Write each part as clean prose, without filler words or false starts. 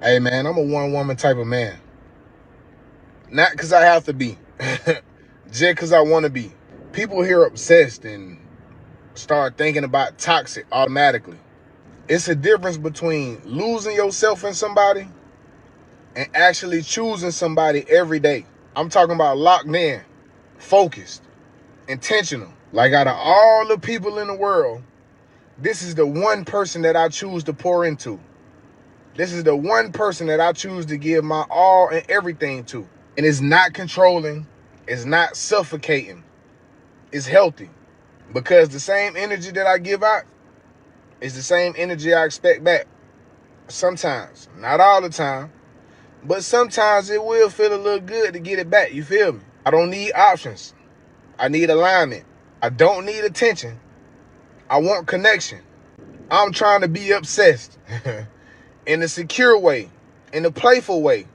Hey man, I'm a one woman type of man. Not because I have to be, just because I want to be. People here obsessed and start thinking about toxic automatically. It's a difference between losing yourself in somebody and actually choosing somebody every day. I'm talking about locked in, focused, intentional. Like out of all the people in the world, this is the one person that I choose to pour into. This is the one person that I choose to give my all and everything to. And it's not controlling. It's not suffocating. It's healthy. Because the same energy that I give out is the same energy I expect back. Sometimes. Not all the time. But sometimes it will feel a little good to get it back. You feel me? I don't need options. I need alignment. I don't need attention. I want connection. I'm trying to be obsessed. In a secure way. In a playful way.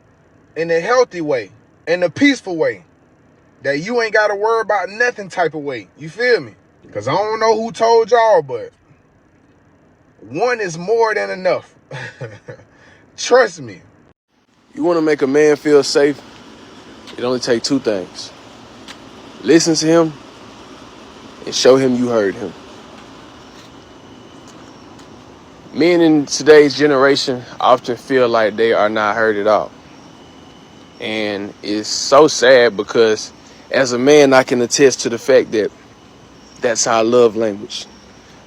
In a healthy way. In a peaceful way. That you ain't got to worry about nothing type of way. You feel me? Because I don't know who told y'all, but one is more than enough. Trust me. You want to make a man feel safe? It only takes two things. Listen to him and show him you heard him. Men in today's generation often feel like they are not heard at all. And it's so sad because as a man, I can attest to the fact that that's our love language.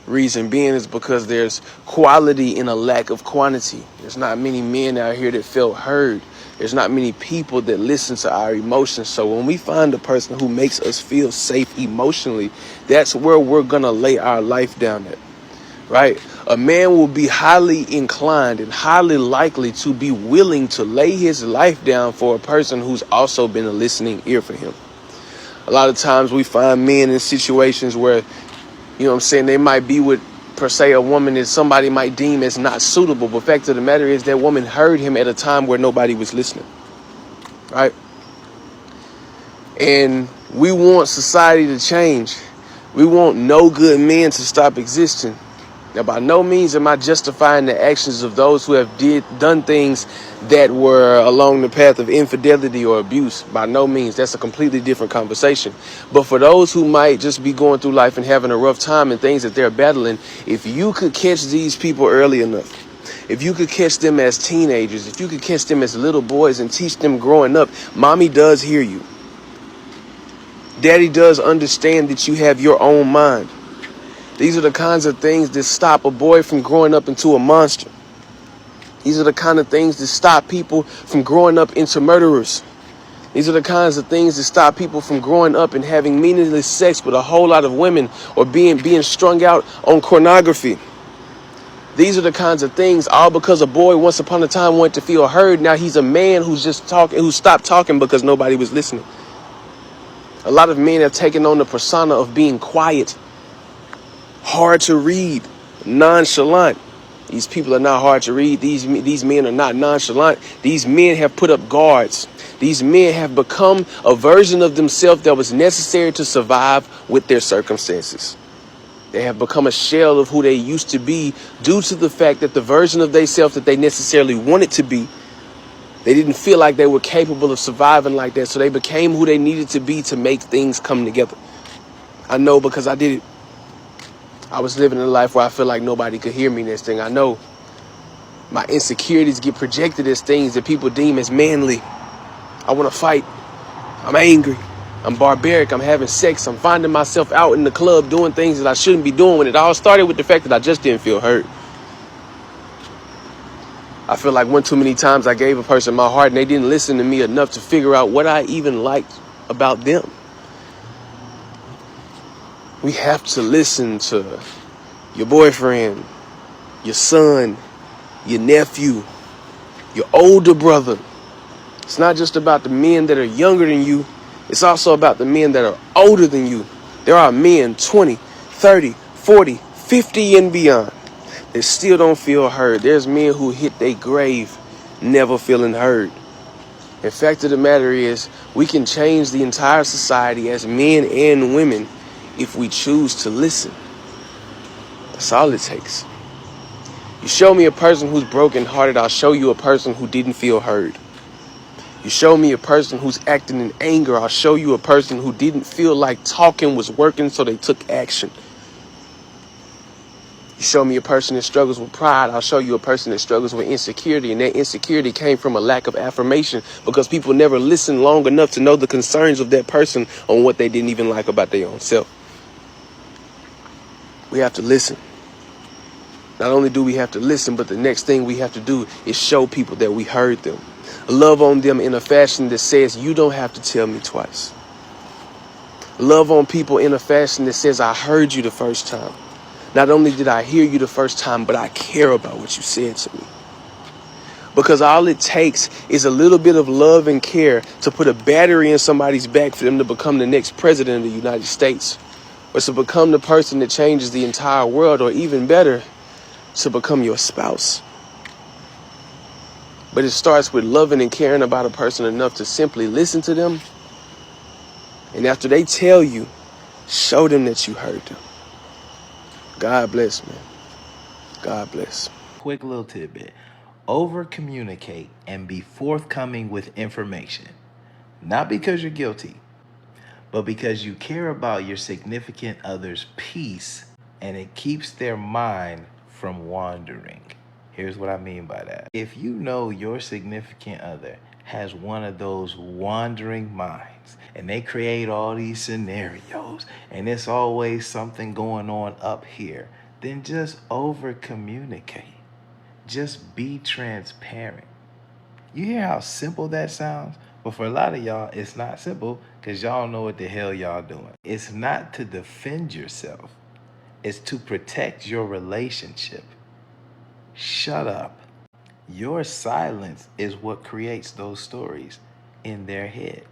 Reason being is because there's quality in a lack of quantity. There's not many men out here that feel heard. There's not many people that listen to our emotions. So when we find a person who makes us feel safe emotionally, that's where we're going to lay our life down at, right? A man will be highly inclined and highly likely to be willing to lay his life down for a person who's also been a listening ear for him. A lot of times we find men in situations where, you know what I'm saying, they might be with, per se, a woman that somebody might deem as not suitable. But the fact of the matter is that woman heard him at a time where nobody was listening, right? And we want society to change. We want no good men to stop existing. Now, by no means am I justifying the actions of those who have done things that were along the path of infidelity or abuse. By no means. That's a completely different conversation. But for those who might just be going through life and having a rough time and things that they're battling, if you could catch these people early enough, if you could catch them as teenagers, if you could catch them as little boys and teach them growing up, mommy does hear you. Daddy does understand that you have your own mind. These are the kinds of things that stop a boy from growing up into a monster. These are the kind of things that stop people from growing up into murderers. These are the kinds of things that stop people from growing up and having meaningless sex with a whole lot of women or being strung out on pornography. These are the kinds of things, all because a boy once upon a time wanted to feel heard. Now he's a man who's just talking, who stopped talking because nobody was listening. A lot of men have taken on the persona of being quiet, hard to read, nonchalant. These people are not hard to read. These men are not nonchalant. These men have put up guards. These men have become a version of themselves that was necessary to survive with their circumstances. They have become a shell of who they used to be due to the fact that the version of themselves that they necessarily wanted to be, they didn't feel like they were capable of surviving like that. So they became who they needed to be to make things come together. I know because I did it. I was living a life where I feel like nobody could hear me. Next thing I know, my insecurities get projected as things that people deem as manly. I want to fight. I'm angry. I'm barbaric. I'm having sex. I'm finding myself out in the club doing things that I shouldn't be doing. When it all started with the fact that I just didn't feel hurt. I feel like one too many times I gave a person my heart and they didn't listen to me enough to figure out what I even liked about them. We have to listen to your boyfriend, your son, your nephew, your older brother. It's not just about the men that are younger than you. It's also about the men that are older than you. There are men 20, 30, 40, 50 and beyond that still don't feel heard. There's men who hit their grave never feeling heard. The fact of the matter is, we can change the entire society as men and women if we choose to listen. That's all it takes. You show me a person who's brokenhearted, I'll show you a person who didn't feel heard. You show me a person who's acting in anger, I'll show you a person who didn't feel like talking was working, so they took action. You show me a person that struggles with pride, I'll show you a person that struggles with insecurity, and that insecurity came from a lack of affirmation because people never listened long enough to know the concerns of that person on what they didn't even like about their own self. We have to listen. Not only do we have to listen, but the next thing we have to do is show people that we heard them. Love on them in a fashion that says, you don't have to tell me twice. Love on people in a fashion that says, I heard you the first time. Not only did I hear you the first time, but I care about what you said to me. Because all it takes is a little bit of love and care to put a battery in somebody's back for them to become the next president of the United States, or to become the person that changes the entire world, or even better, to become your spouse. But it starts with loving and caring about a person enough to simply listen to them. And after they tell you, show them that you heard them. God bless, man. God bless. Quick little tidbit. Over communicate and be forthcoming with information. Not because you're guilty, but because you care about your significant other's peace and it keeps their mind from wandering. Here's what I mean by that. If you know your significant other has one of those wandering minds and they create all these scenarios and it's always something going on up here, then just over communicate. Just be transparent. You hear how simple that sounds? But for a lot of y'all, it's not simple because y'all don't know what the hell y'all doing. It's not to defend yourself. It's to protect your relationship. Shut up. Your silence is what creates those stories in their head.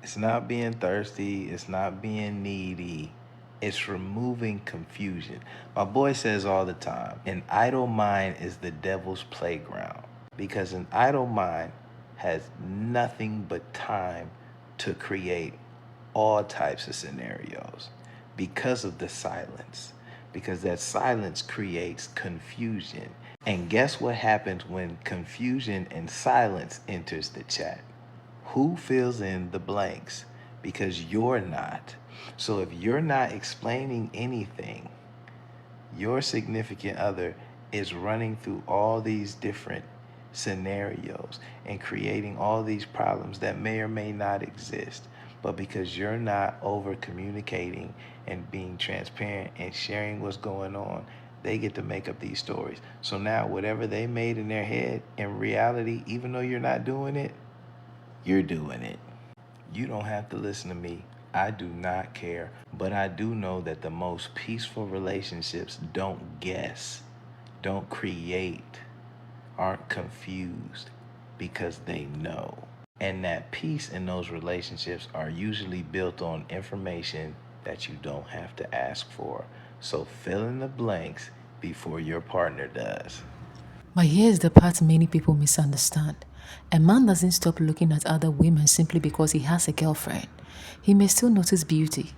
It's not being thirsty. It's not being needy. It's removing confusion. My boy says all the time, an idle mind is the devil's playground because an idle mind has nothing but time to create all types of scenarios because of the silence, because that silence creates confusion. And guess what happens when confusion and silence enters the chat? Who fills in the blanks? Because you're not. So if you're not explaining anything, your significant other is running through all these different scenarios and creating all these problems that may or may not exist. But because you're not over communicating and being transparent and sharing what's going on, they get to make up these stories. So now whatever they made in their head, in reality, even though you're not doing it, you're doing it. You don't have to listen to me. I do not care. But I do know that the most peaceful relationships don't guess, don't create, aren't confused because they know. And that peace in those relationships are usually built on information that you don't have to ask for. So fill in the blanks before your partner does. But here's the part many people misunderstand. A man doesn't stop looking at other women simply because he has a girlfriend. He may still notice beauty,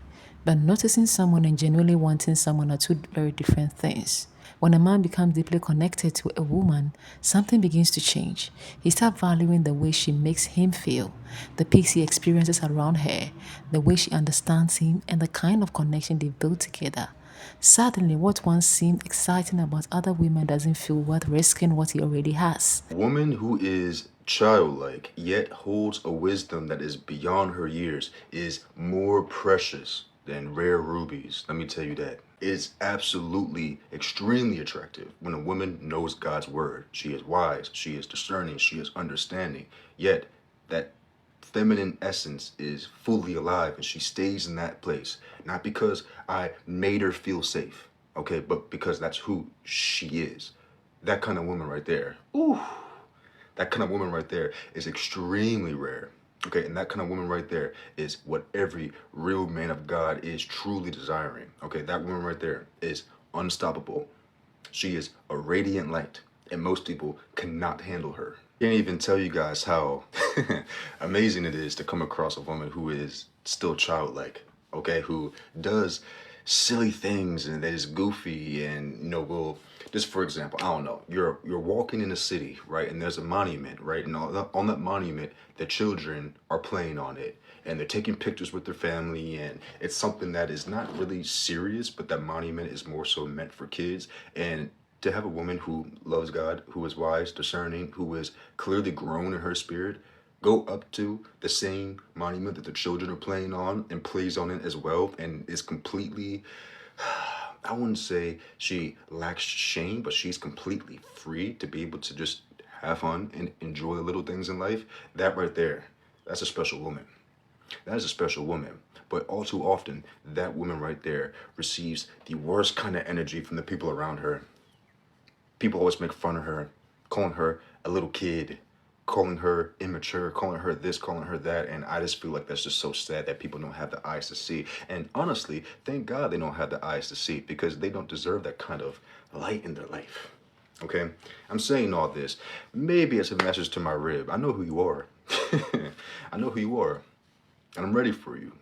but noticing someone and genuinely wanting someone are two very different things. When a man becomes deeply connected to a woman, something begins to change. He starts valuing the way she makes him feel, the peace he experiences around her, the way she understands him, and the kind of connection they build together. Suddenly, what once seemed exciting about other women doesn't feel worth risking what he already has. A woman who is childlike yet holds a wisdom that is beyond her years is more precious than rare rubies. Let me tell you that. It's absolutely extremely attractive when a woman knows God's word. She is wise, she is discerning, she is understanding, yet that feminine essence is fully alive and she stays in that place. Not because I made her feel safe, okay, but because that's who she is. That kind of woman right there, ooh, that kind of woman right there is extremely rare. Okay, and that kind of woman right there is what every real man of God is truly desiring. Okay, that woman right there is unstoppable. She is a radiant light, and most people cannot handle her. Can't even tell you guys how amazing it is to come across a woman who is still childlike, okay, who does silly things and that is goofy and will just for example, I don't know, you're walking in a city, right, and there's a monument, right, and on that monument the children are playing on it and they're taking pictures with their family, and it's something that is not really serious, but that monument is more so meant for kids. And to have a woman who loves God, who is wise, discerning, who is clearly grown in her spirit, go up to the same monument that the children are playing on and plays on it as well, and is completely, I wouldn't say she lacks shame, but she's completely free to be able to just have fun and enjoy the little things in life. That right there, that's a special woman. That is a special woman. But all too often, that woman right there receives the worst kind of energy from the people around her. People always make fun of her, calling her a little kid, calling her immature, calling her this, calling her that. And I just feel like that's just so sad that people don't have the eyes to see. And honestly, thank God they don't have the eyes to see, because they don't deserve that kind of light in their life. Okay? I'm saying all this. Maybe it's a message to my rib. I know who you are. I know who you are. And I'm ready for you.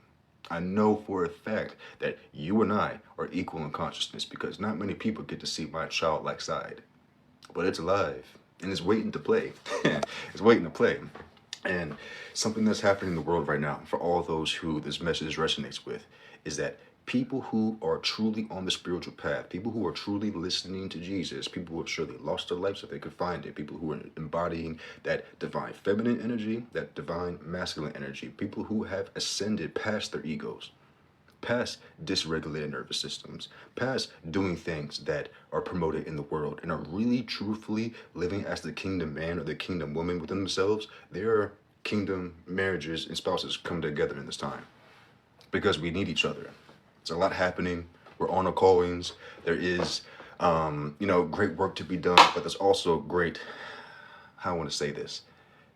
I know for a fact that you and I are equal in consciousness, because not many people get to see my childlike side. But it's alive and it's waiting to play. It's waiting to play. And something that's happening in the world right now, for all those who this message resonates with, is that people who are truly on the spiritual path, people who are truly listening to Jesus, people who have surely lost their lives if they could find it, people who are embodying that divine feminine energy, that divine masculine energy, people who have ascended past their egos, past dysregulated nervous systems, past doing things that are promoted in the world, and are really truthfully living as the kingdom man or the kingdom woman within themselves. Their kingdom marriages and spouses come together in this time, because we need each other. There's a lot happening. We're on our callings. There is, great work to be done, but there's also great, how I want to say this,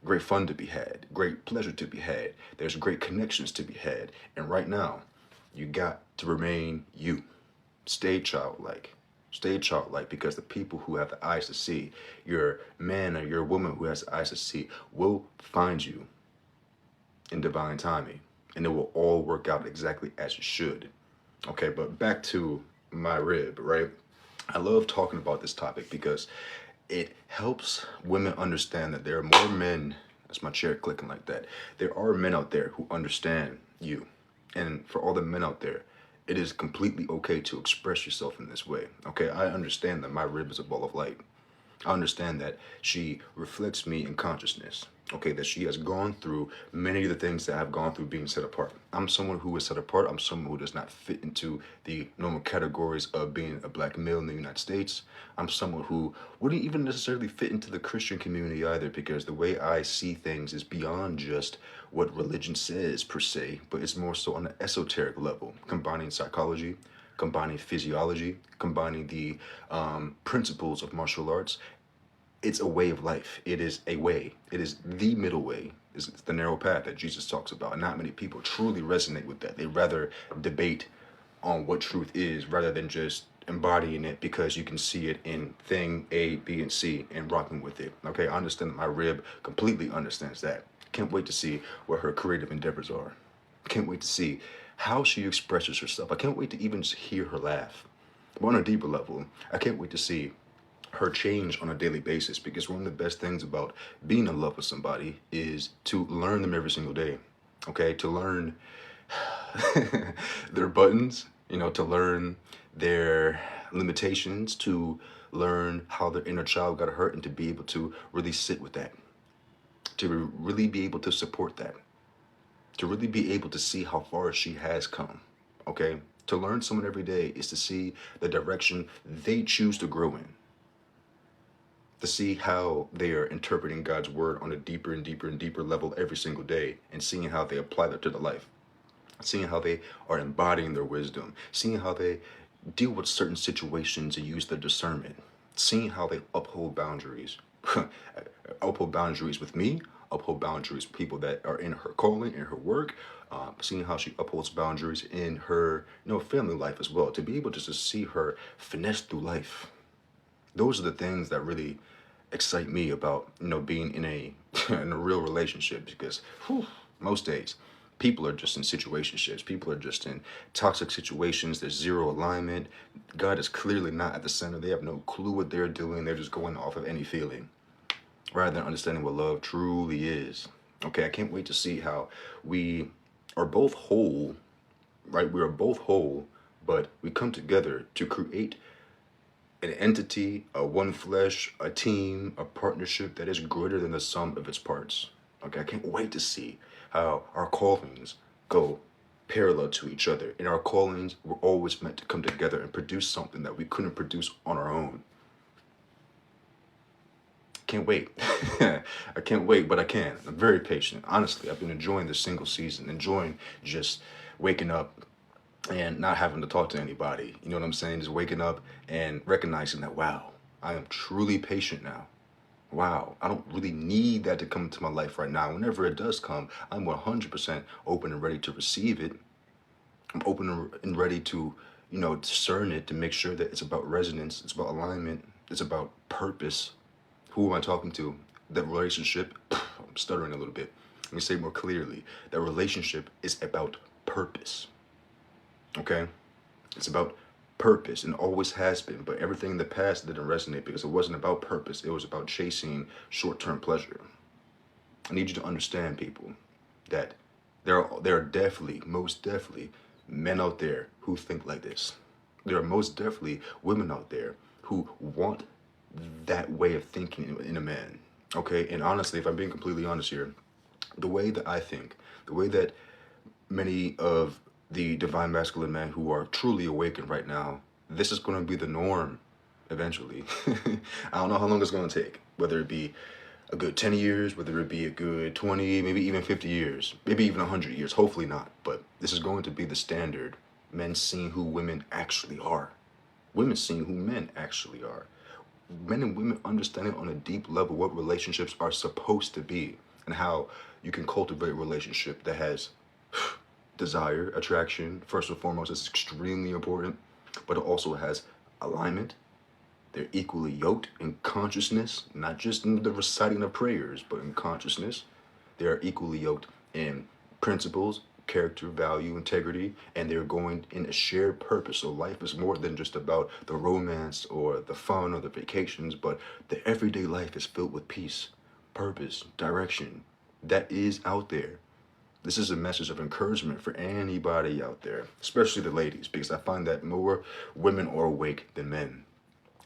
great fun to be had, great pleasure to be had. There's great connections to be had. And right now, you got to remain you. Stay childlike. Stay childlike, because the people who have the eyes to see, your man or your woman who has the eyes to see, will find you in divine timing. And it will all work out exactly as it should. Okay, but back to my rib, right? I love talking about this topic because it helps women understand that there are more men. That's my chair clicking like that. There are men out there who understand you. And for all the men out there, it is completely okay to express yourself in this way. Okay, I understand that my rib is a ball of light. I understand that she reflects me in consciousness. Okay, that she has gone through many of the things that I've gone through being set apart. I'm someone who is set apart. I'm someone who does not fit into the normal categories of being a black male in the United States. I'm someone who wouldn't even necessarily fit into the Christian community either, because the way I see things is beyond just what religion says per se, but it's more so on an esoteric level, combining psychology, combining physiology, combining the principles of martial arts. It's a way of life. It is a way. It is the middle way. It's the narrow path that Jesus talks about. And not many people truly resonate with that. They rather debate on what truth is rather than just embodying it because you can see it in thing A, B, and C and rocking with it. Okay, I understand that my rib completely understands that. Can't wait to see what her creative endeavors are. Can't wait to see how she expresses herself. I can't wait to even just hear her laugh. But on a deeper level, I can't wait to see her change on a daily basis, because one of the best things about being in love with somebody is to learn them every single day. Okay, to learn their buttons, to learn their limitations, to learn how their inner child got hurt, and to be able to really sit with that, to really be able to support that, to really be able to see how far she has come. Okay, to learn someone every day is to see the direction they choose to grow in, to see how they are interpreting God's word on a deeper and deeper and deeper level every single day, and seeing how they apply that to their life, seeing how they are embodying their wisdom, seeing how they deal with certain situations and use their discernment, seeing how they uphold boundaries, uphold boundaries with me, uphold boundaries with people that are in her calling, in her work, seeing how she upholds boundaries in her family life as well, to be able just to see her finesse through life. Those are the things that really excite me about being in a in a real relationship, because most days People are just in situationships. People are just in toxic situations. There's zero alignment. God is clearly not at the center. They have no clue what they're doing. They're just going off of any feeling rather than understanding what love truly is. Okay, I can't wait to see how we are both whole, right? We are both whole, but we come together to create an entity, a one flesh, a team, a partnership that is greater than the sum of its parts. Okay, I can't wait to see how our callings go parallel to each other. In our callings, we're always meant to come together and produce something that we couldn't produce on our own. Can't wait. I can't wait, but I can. I'm very patient. Honestly, I've been enjoying this single season, enjoying just waking up and not having to talk to anybody. You know what I'm saying? Just waking up and recognizing that, wow, I am truly patient now. Wow, I don't really need that to come into my life right now. Whenever it does come, I'm 100% open and ready to receive it. I'm open and ready to, discern it, to make sure that it's about resonance, it's about alignment, it's about purpose. Who am I talking to? That relationship, I'm stuttering a little bit. Let me say more clearly. That relationship is about purpose. Okay? It's about purpose and always has been, but everything in the past didn't resonate because it wasn't about purpose. It was about chasing short-term pleasure. I need you to understand, people, that there are definitely, most definitely, men out there who think like this. There are most definitely women out there who want that way of thinking in a man. Okay? And honestly, if I'm being completely honest here, the way that I think, the way that many of the divine masculine men who are truly awakened right now, this is going to be the norm eventually. I don't know how long it's going to take, whether it be a good 10 years, whether it be a good 20, maybe even 50 years, maybe even 100 years, hopefully not. But this is going to be the standard. Men seeing who women actually are. Women seeing who men actually are. Men and women understanding on a deep level what relationships are supposed to be and how you can cultivate a relationship that has desire, attraction. First and foremost, is extremely important, but it also has alignment. They're equally yoked in consciousness, not just in the reciting of prayers, but in consciousness. They are equally yoked in principles, character, value, integrity, and they're going in a shared purpose. So life is more than just about the romance or the fun or the vacations, but the everyday life is filled with peace, purpose, direction. That is out there. This is a message of encouragement for anybody out there, especially the ladies, because I find that more women are awake than men,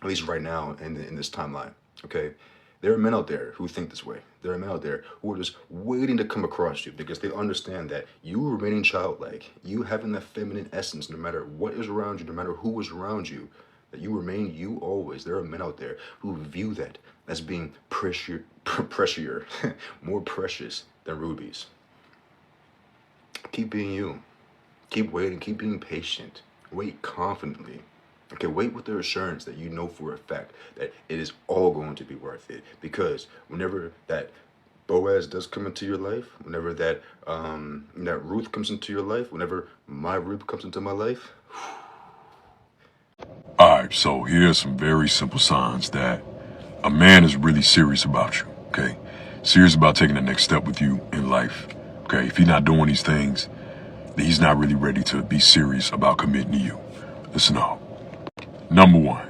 at least right now in this timeline, okay? There are men out there who think this way. There are men out there who are just waiting to come across you because they understand that you remaining childlike, you having that feminine essence, no matter what is around you, no matter who is around you, that you remain you always. There are men out there who view that as being precious, more precious than rubies. Keep being you. Keep waiting. Keep being patient. Wait confidently. Okay, wait with the assurance that you know for a fact that it is all going to be worth it. Because whenever that Boaz does come into your life, whenever that Ruth comes into your life, whenever my Ruth comes into my life. Alright, so here's some very simple signs that a man is really serious about you, okay? Serious about taking the next step with you in life, okay? If he's not doing these things, then he's not really ready to be serious about committing to you. Listen up. Number one,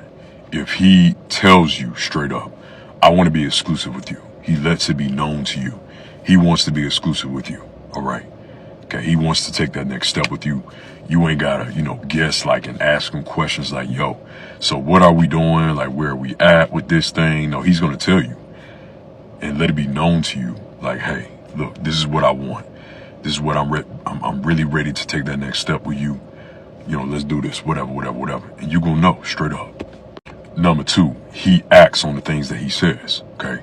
if he tells you straight up, I want to be exclusive with you. He lets it be known to you. He wants to be exclusive with you, all right? Okay, he wants to take that next step with you. You ain't gotta, guess and ask him questions like, yo, so what are we doing? Like, where are we at with this thing? No, he's gonna tell you and let it be known to you. Like, hey, look, this is what I want. This is what I'm really ready to take that next step with you. Let's do this, whatever. And you gonna know straight up. Number two, he acts on the things that he says, okay?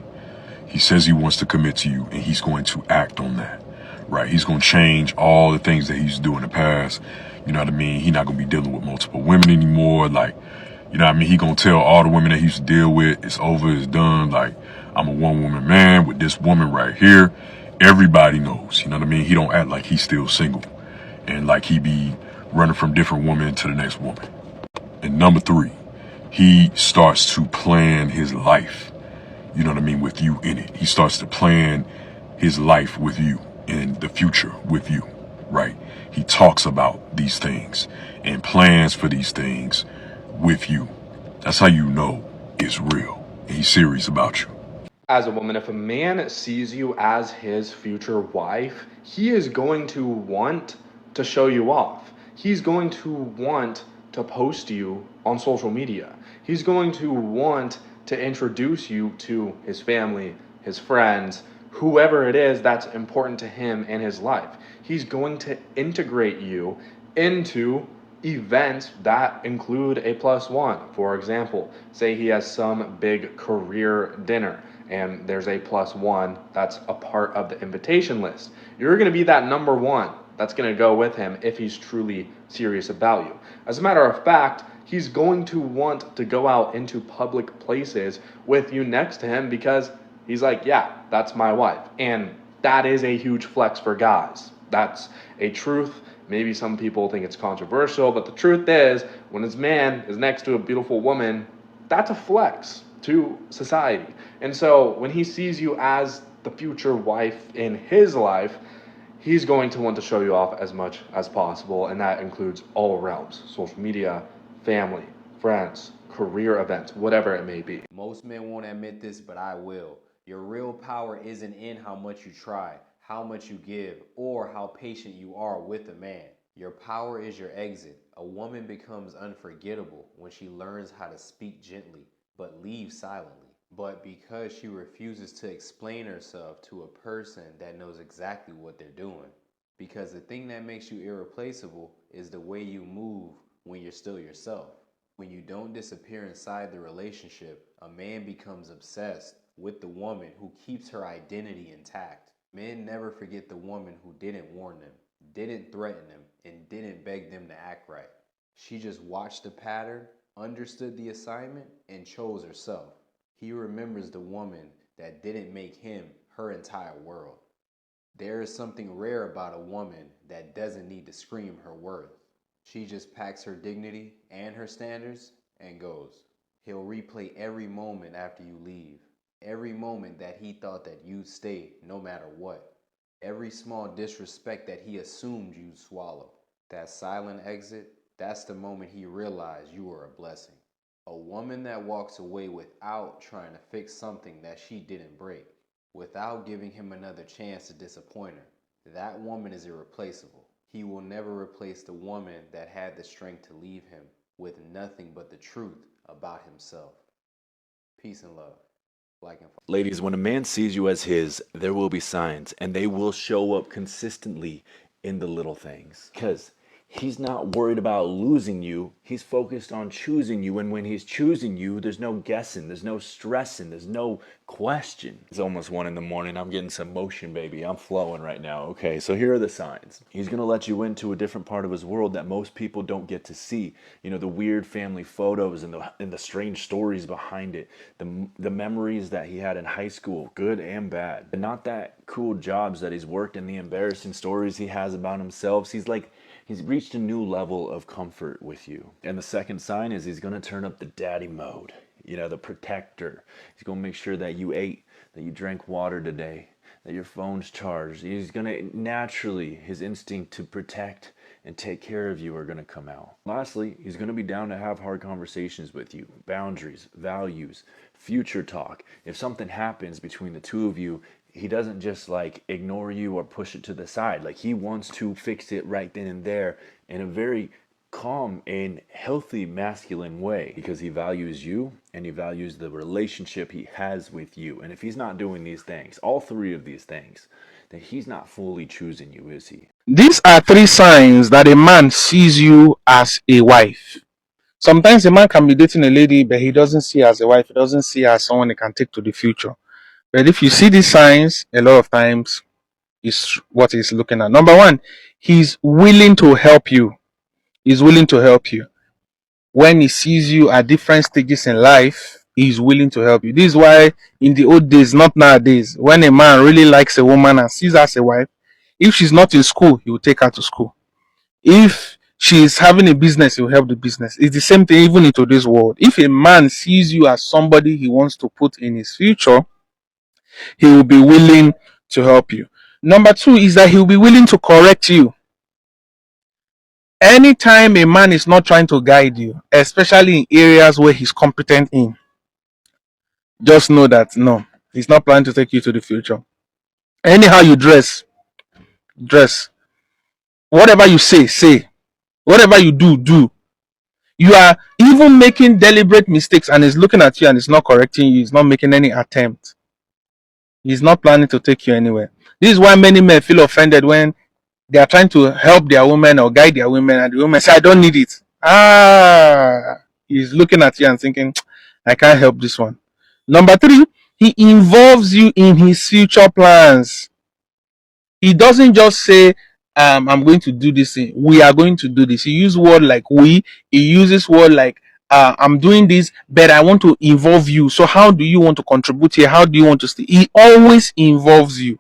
He says he wants to commit to you and he's going to act on that, right? He's going to change all the things that he used to do in the past. You know what I mean? He's not going to be dealing with multiple women anymore. Like, you know what I mean? He going to tell all the women that he used to deal with, it's over, it's done. Like, I'm a one-woman man with this woman right here. Everybody knows, you know what I mean? He don't act like he's still single and like he be running from different women to the next woman. And number three, he starts to plan his life, you know what I mean, with you in it. He starts to plan his life with you and the future with you. right? He talks about these things and plans for these things with you. That's how you know it's real and he's serious about you. As a woman, if a man sees you as his future wife, he is going to want to show you off. He's going to want to post you on social media. He's going to want to introduce you to his family, his friends, whoever it is that's important to him in his life. He's going to integrate you into events that include a plus one. For example, say he has some big career dinner and there's a plus one that's a part of the invitation list. You're going to be that number one that's going to go with him if he's truly serious about you. As a matter of fact, he's going to want to go out into public places with you next to him because he's like, yeah, that's my wife. And that is a huge flex for guys. That's a truth. Maybe some people think it's controversial, but the truth is, when his man is next to a beautiful woman, that's a flex to society. And so when he sees you as the future wife in his life, he's going to want to show you off as much as possible, and that includes all realms: social media, family, friends, career events, whatever it may be. Most men won't admit this, but I will. Your real power isn't in how much you try, how much you give, or how patient you are with a man. Your power is your exit. A woman becomes unforgettable when she learns how to speak gently, but leave silently. But because she refuses to explain herself to a person that knows exactly what they're doing. Because the thing that makes you irreplaceable is the way you move when you're still yourself. When you don't disappear inside the relationship, a man becomes obsessed with the woman who keeps her identity intact. Men never forget the woman who didn't warn them, didn't threaten them, and didn't beg them to act right. She just watched the pattern, understood the assignment, and chose herself. He remembers the woman that didn't make him her entire world. There is something rare about a woman that doesn't need to scream her worth. She just packs her dignity and her standards and goes. He'll replay every moment after you leave. Every moment that he thought that you'd stay no matter what. Every small disrespect that he assumed you'd swallow. That silent exit, that's the moment he realized you were a blessing. A woman that walks away without trying to fix something that she didn't break, without giving him another chance to disappoint her. That woman is irreplaceable. He will never replace the woman that had the strength to leave him with nothing but the truth about himself. Peace and love. Like and follow. Ladies, when a man sees you as his, there will be signs, and they will show up consistently in the little things. Because he's not worried about losing you. He's focused on choosing you. And when he's choosing you, there's no guessing. There's no stressing. There's no question. It's almost 1 a.m. I'm getting some motion, baby. I'm flowing right now. Okay, so here are the signs. He's going to let you into a different part of his world that most people don't get to see. You know, the weird family photos and the strange stories behind it. The memories that he had in high school, good and bad. And not that cool jobs that he's worked and the embarrassing stories he has about himself. He's reached a new level of comfort with you. And the second sign is he's going to turn up the daddy mode. You know, the protector. He's going to make sure that you ate, that you drank water today, that your phone's charged. He's going to naturally, his instinct to protect and take care of you are going to come out. Lastly, he's going to be down to have hard conversations with you. Boundaries, values, future talk. If something happens between the two of you, he doesn't just like ignore you or push it to the side. Like he wants to fix it right then and there in a very calm and healthy masculine way because he values you and he values the relationship he has with you. And if he's not doing these things, all three of these things, then he's not fully choosing you, is he? These are 3 signs that a man sees you as a wife. Sometimes a man can be dating a lady, but he doesn't see her as a wife. He doesn't see her as someone he can take to the future. But if you see these signs, a lot of times is what he's looking at. Number 1, he's willing to help you. He's willing to help you. When he sees you at different stages in life, he's willing to help you. This is why in the old days, not nowadays, when a man really likes a woman and sees her as a wife, if she's not in school, he will take her to school. If she's having a business, he will help the business. It's the same thing even in today's world. If a man sees you as somebody he wants to put in his future, he will be willing to help you. Number 2 is that he will be willing to correct you. Anytime a man is not trying to guide you, especially in areas where he's competent in, just know that no, he's not planning to take you to the future. Anyhow you dress, dress. Whatever you say, say. Whatever you do, do. You are even making deliberate mistakes and he's looking at you and he's not correcting you, he's not making any attempt. He's not planning to take you anywhere. This is why many men feel offended when they are trying to help their women or guide their women and the women say, I don't need it. He's looking at you and thinking, I can't help this one. Number 3, he involves you in his future plans. He doesn't just say, I'm going to do this thing. We are going to do this. He uses word like we. He uses word like, I'm doing this, but I want to involve you. So how do you want to contribute here? How do you want to stay? He always involves you.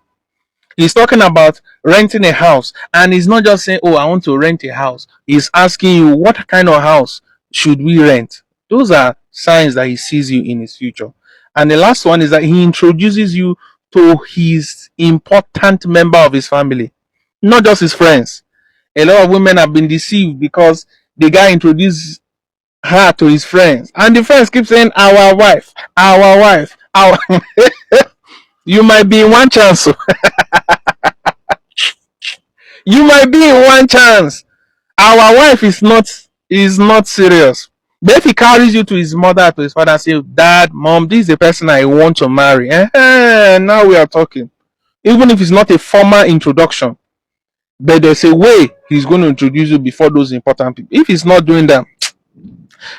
He's talking about renting a house, and he's not just saying, oh, I want to rent a house. He's asking you, what kind of house should we rent? Those are signs that he sees you in his future. And the last one is that he introduces you to his important member of his family, not just his friends. A lot of women have been deceived because the guy introduced her to his friends, and the friends keep saying, our wife, our wife, our. You might be in one chance. You might be in one chance. Our wife is not serious. But if he carries you to his mother, to his father, and say, Dad, Mom, this is the person I want to marry. Now we are talking. Even if it's not a formal introduction, but there's a way he's going to introduce you before those important people. If he's not doing that,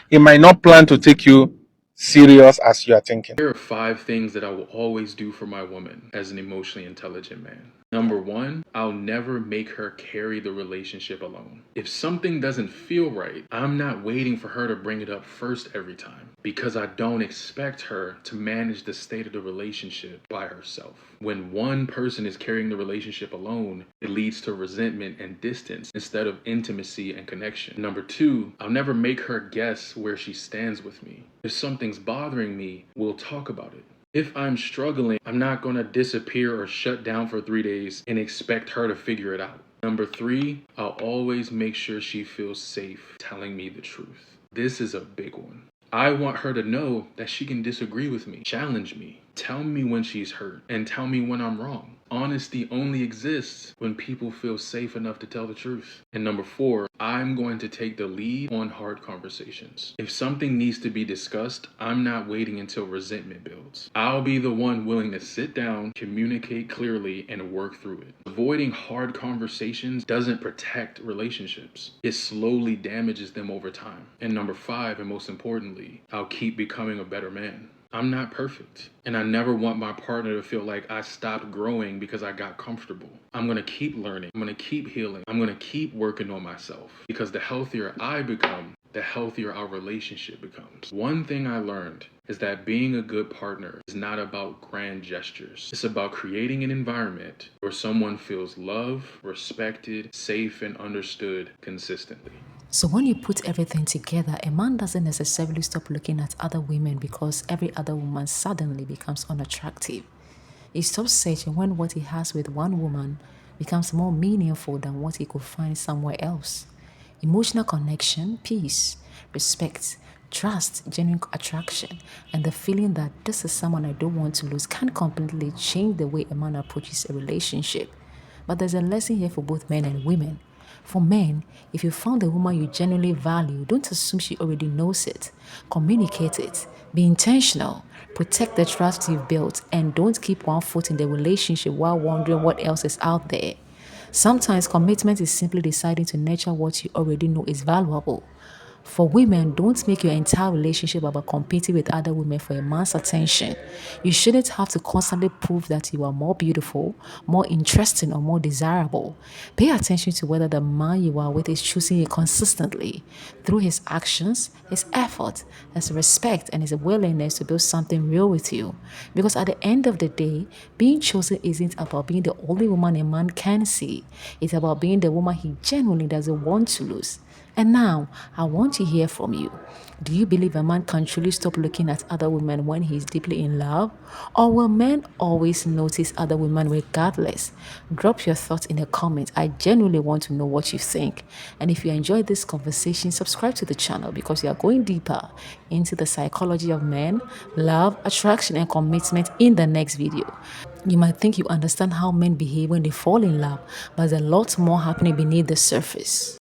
he might not plan to take you serious as you are thinking. Here are 5 things that I will always do for my woman as an emotionally intelligent man. Number 1, I'll never make her carry the relationship alone. If something doesn't feel right, I'm not waiting for her to bring it up first every time, because I don't expect her to manage the state of the relationship by herself. When one person is carrying the relationship alone, it leads to resentment and distance instead of intimacy and connection. Number 2, I'll never make her guess where she stands with me. If something's bothering me, we'll talk about it. If I'm struggling, I'm not going to disappear or shut down for 3 days and expect her to figure it out. Number 3, I'll always make sure she feels safe telling me the truth. This is a big one. I want her to know that she can disagree with me, challenge me, tell me when she's hurt, and tell me when I'm wrong. Honesty only exists when people feel safe enough to tell the truth. And number 4, I'm going to take the lead on hard conversations. If something needs to be discussed, I'm not waiting until resentment builds. I'll be the one willing to sit down, communicate clearly, and work through it. Avoiding hard conversations doesn't protect relationships. It slowly damages them over time. And number 5, and most importantly, I'll keep becoming a better man. I'm not perfect, and I never want my partner to feel like I stopped growing because I got comfortable. I'm going to keep learning. I'm going to keep healing. I'm going to keep working on myself, because the healthier I become, the healthier our relationship becomes. One thing I learned is that being a good partner is not about grand gestures. It's about creating an environment where someone feels loved, respected, safe, and understood consistently. So when you put everything together, a man doesn't necessarily stop looking at other women because every other woman suddenly becomes unattractive. He stops searching when what he has with one woman becomes more meaningful than what he could find somewhere else. Emotional connection, peace, respect, trust, genuine attraction, and the feeling that this is someone I don't want to lose can completely change the way a man approaches a relationship. But there's a lesson here for both men and women. For men, if you found a woman you genuinely value, don't assume she already knows it. Communicate it. Be intentional. Protect the trust you've built, and don't keep one foot in the relationship while wondering what else is out there. Sometimes commitment is simply deciding to nurture what you already know is valuable. For women, don't make your entire relationship about competing with other women for a man's attention. You shouldn't have to constantly prove that you are more beautiful, more interesting, or more desirable. Pay attention to whether the man you are with is choosing you consistently through his actions, his effort, his respect, and his willingness to build something real with you. Because at the end of the day, being chosen isn't about being the only woman a man can see. It's about being the woman he genuinely doesn't want to lose. And now, I want to hear from you. Do you believe a man can truly stop looking at other women when he's deeply in love? Or will men always notice other women regardless? Drop your thoughts in the comments. I genuinely want to know what you think. And if you enjoyed this conversation, subscribe to the channel because we are going deeper into the psychology of men, love, attraction, and commitment in the next video. You might think you understand how men behave when they fall in love, but there's a lot more happening beneath the surface.